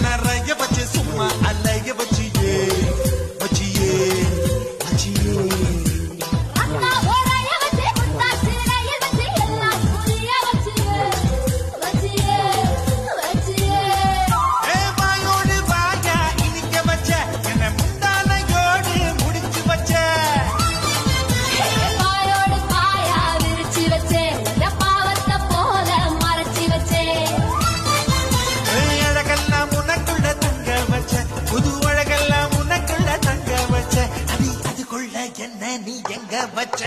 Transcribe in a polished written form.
நிறைய வச்சு சும்மா அலைய வச்சியே வச்சியே வச்சியே என்ன நீ எங்க வச்ச